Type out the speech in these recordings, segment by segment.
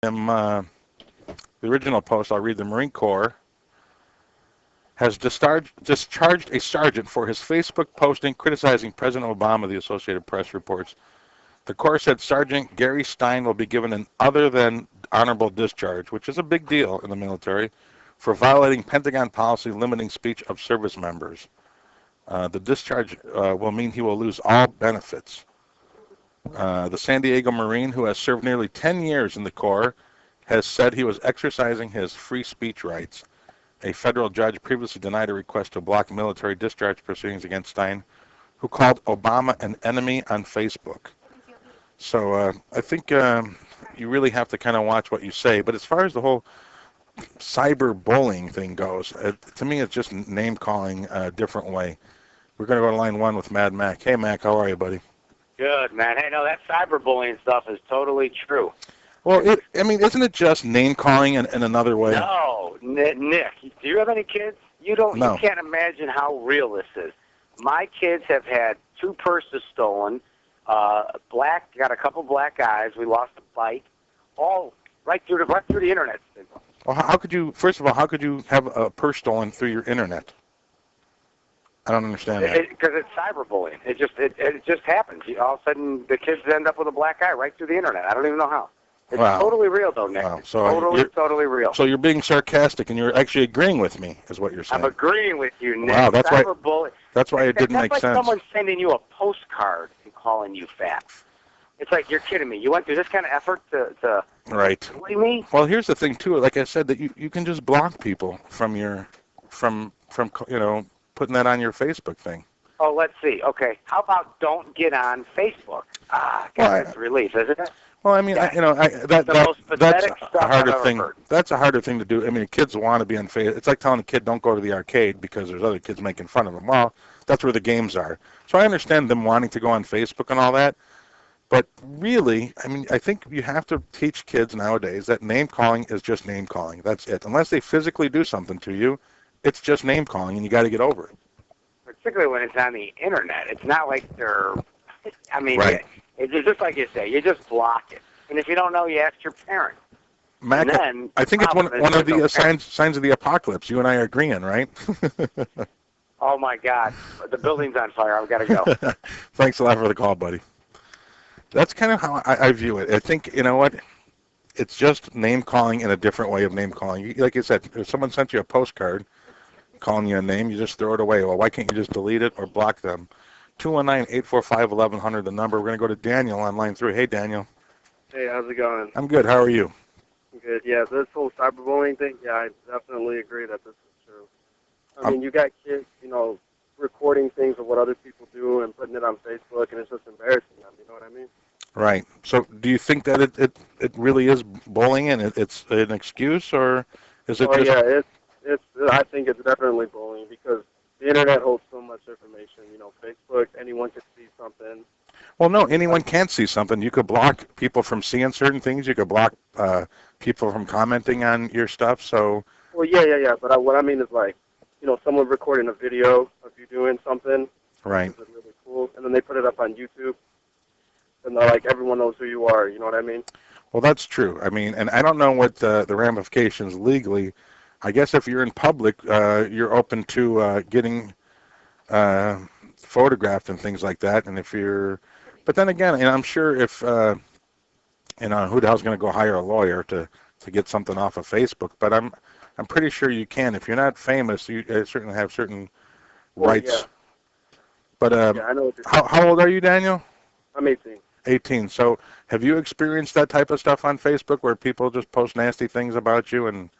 The original post, I'll read. The Marine Corps has discharged a sergeant for his Facebook posting criticizing President Obama, the Associated Press reports. The Corps said Sergeant Gary Stein will be given an other than honorable discharge, which is a big deal in the military, for violating Pentagon policy limiting speech of service members. The discharge will mean he will lose all benefits. The San Diego Marine, who has served nearly 10 years in the Corps, has said he was exercising his free speech rights. A federal judge previously denied a request to block military discharge proceedings against Stein, who called Obama an enemy on Facebook. So I think you really have to kind of watch what you say. But as far as the whole cyberbullying thing goes, to me it's just name calling a different way. We're going to go to line 1 with Mad Mac. Hey, Mac, how are you, buddy? Good, man. Hey, no, that cyberbullying stuff is totally true. Well, isn't it just name calling in another way? No, Nick, do you have any kids? No. You can't imagine how real this is. My kids have had 2 purses stolen, got a couple black eyes. We lost a bike, all right through the internet. Well, how could you have a purse stolen through your internet? I don't understand that. Because it's cyberbullying. It just happens. All of a sudden, the kids end up with a black eye right through the internet. I don't even know how. It's totally real, though, Nick. Wow. It's totally real. So you're being sarcastic, and you're actually agreeing with me, is what you're saying. I'm agreeing with you, Nick. Wow, that's why it didn't make sense. That's like someone sending you a postcard and calling you fat. It's like, you're kidding me. You went through this kind of effort to right. bully me? Well, here's the thing, too. Like I said, that you can just block people from putting that on your Facebook thing. Oh, let's see. Okay. How about don't get on Facebook? That's a relief, isn't it? Well, I mean, that's a harder thing. Heard. That's a harder thing to do. I mean, kids want to be on Facebook. It's like telling a kid don't go to the arcade because there's other kids making fun of them. Well, that's where the games are. So I understand them wanting to go on Facebook and all that. But really, I mean, I think you have to teach kids nowadays that name calling is just name calling. That's it. Unless they physically do something to you, it's just name calling, and you got to get over it. Particularly when it's on the internet. It's not like they're. I mean, right. It's just like you say. You just block it, and if you don't know, you ask your parents. Mac, I think it's one of the signs of the apocalypse. You and I are agreeing, right? Oh my God, the building's on fire. I've got to go. Thanks a lot for the call, buddy. That's kind of how I view it. I think, you know what, it's just name calling in a different way of name calling. Like you said, if someone sent you a postcard calling you a name, you just throw it away. Well, why can't you just delete it or block them? 219-845-1100, the number. We're going to go to Daniel on line 3. Hey, Daniel. Hey, how's it going? I'm good. How are you? Good. Yeah, this whole cyberbullying thing, yeah, I definitely agree that this is true. I mean, you got kids, recording things of what other people do and putting it on Facebook, and it's just embarrassing them, you know what I mean? Right. So do you think that it really is bullying and it's an excuse, or is it just... Yeah, I think it's definitely bullying because the internet holds so much information. Facebook, anyone could see something. Well, no, anyone can't see something. You could block people from seeing certain things. You could block people from commenting on your stuff. So. Well, yeah. But what I mean is like, someone recording a video of you doing something. Right. Which is really cool, and then they put it up on YouTube, and they're like, everyone knows who you are. You know what I mean? Well, that's true. I mean, and I don't know what the ramifications legally. I guess if you're in public, you're open to getting photographed and things like that. And if you're, but then again, I'm sure if, who the hell's going to go hire a lawyer to get something off of Facebook? But I'm pretty sure you can. If you're not famous, you certainly have certain rights. Yeah. But I know how old are you, Daniel? I'm 18. 18. So have you experienced that type of stuff on Facebook where people just post nasty things about you and?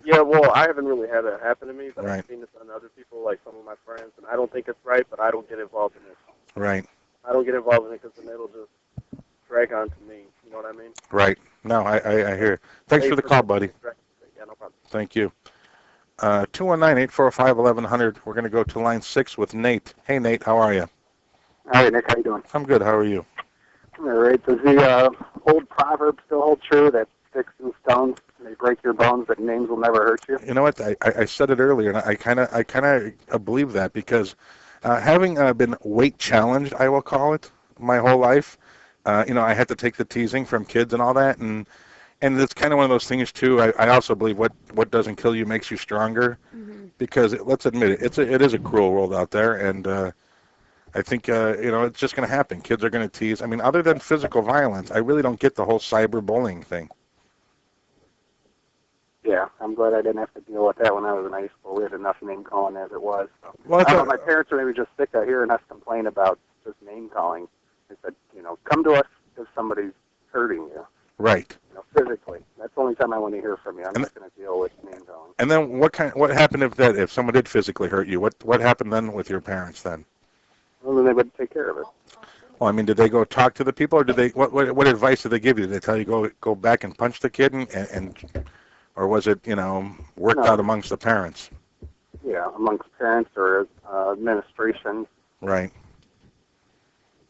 Yeah, well, I haven't really had that happen to me, but right. I've seen this on other people, like some of my friends, and I don't think it's right, but I don't get involved in it. Right. I don't get involved in it because then it'll just drag on to me. You know what I mean? Right. No, I hear. Thanks for the call, buddy. Yeah, no problem. Thank you. 219-845-1100. We're going to go to line 6 with Nate. Hey, Nate, how are you? All right, Nick, how you doing? I'm good. How are you? All right. Does the old proverb still hold true that sticks and stones may break your bones, but names will never hurt you? You know what? I said it earlier, and I kind of believe that because having been weight challenged, I will call it, my whole life, I had to take the teasing from kids and all that, and And it's kind of one of those things too. I also believe what doesn't kill you makes you stronger, because let's admit it, it is a cruel world out there, and I think it's just going to happen. Kids are going to tease. I mean, other than physical violence, I really don't get the whole cyberbullying thing. Yeah, I'm glad I didn't have to deal with that when I was in high school. We had enough name calling as it was. So. Well, I don't know, my parents were maybe just sick of hearing us complain about just name calling. They said, come to us if somebody's hurting you. Right. Physically. That's the only time I want to hear from you. I'm not going to deal with name calling. And then what happened if someone did physically hurt you? What happened then with your parents then? Well, then they would take care of it. Well, I mean, did they go talk to the people, or did they? What advice did they give you? Did they tell you go back and punch the kid, and or was it worked out amongst the parents? Yeah, amongst parents or administration. Right.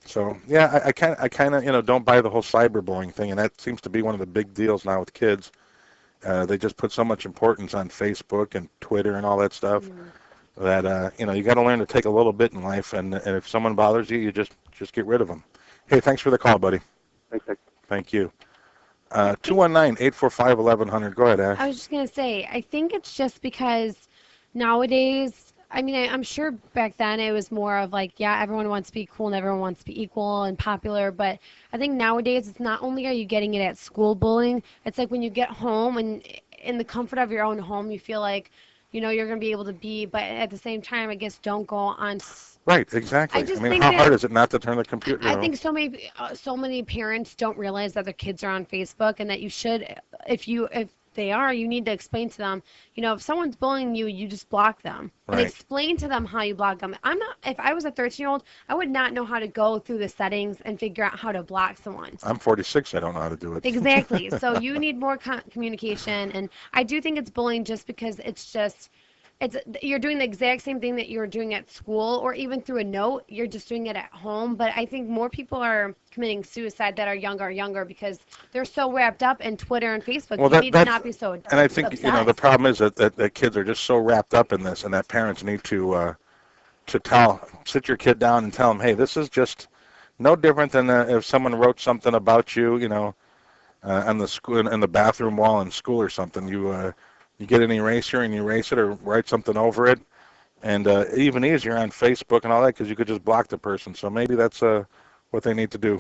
So yeah, I kind of don't buy the whole cyberbullying thing, and that seems to be one of the big deals now with kids. They just put so much importance on Facebook and Twitter and all that stuff that you got to learn to take a little bit in life, and if someone bothers you, you just get rid of them. Hey, thanks for the call, buddy. Thanks, Nick. Thank you. 219-845-1100. Go ahead, Ash. I was just going to say, I think it's just because nowadays, I mean, I'm sure back then it was more of like, yeah, everyone wants to be cool and everyone wants to be equal and popular, but I think nowadays it's not only are you getting it at school bullying, it's like when you get home and in the comfort of your own home, you feel like, you're going to be able to be, but at the same time, I guess don't go on. Right, exactly. I mean, how hard is it not to turn the computer on? I think so many parents don't realize that their kids are on Facebook, and that you should, if they are, you need to explain to them, if someone's bullying you, you just block them. Right. And explain to them how you block them. If I was a 13-year-old, I would not know how to go through the settings and figure out how to block someone. I'm 46, I don't know how to do it. Exactly. So you need more communication, and I do think it's bullying just because you're doing the exact same thing that you're doing at school, or even through a note, you're just doing it at home. But I think more people are committing suicide that are younger because they're so wrapped up in Twitter and Facebook. Well, you need to not be so and I think obsessed. the problem is that kids are just so wrapped up in this, and that parents need to sit your kid down and tell them, hey, this is just no different than if someone wrote something about you, on the school in the bathroom wall in school or something. You get an eraser and you erase it or write something over it, and even easier on Facebook and all that, because you could just block the person. So maybe that's what they need to do.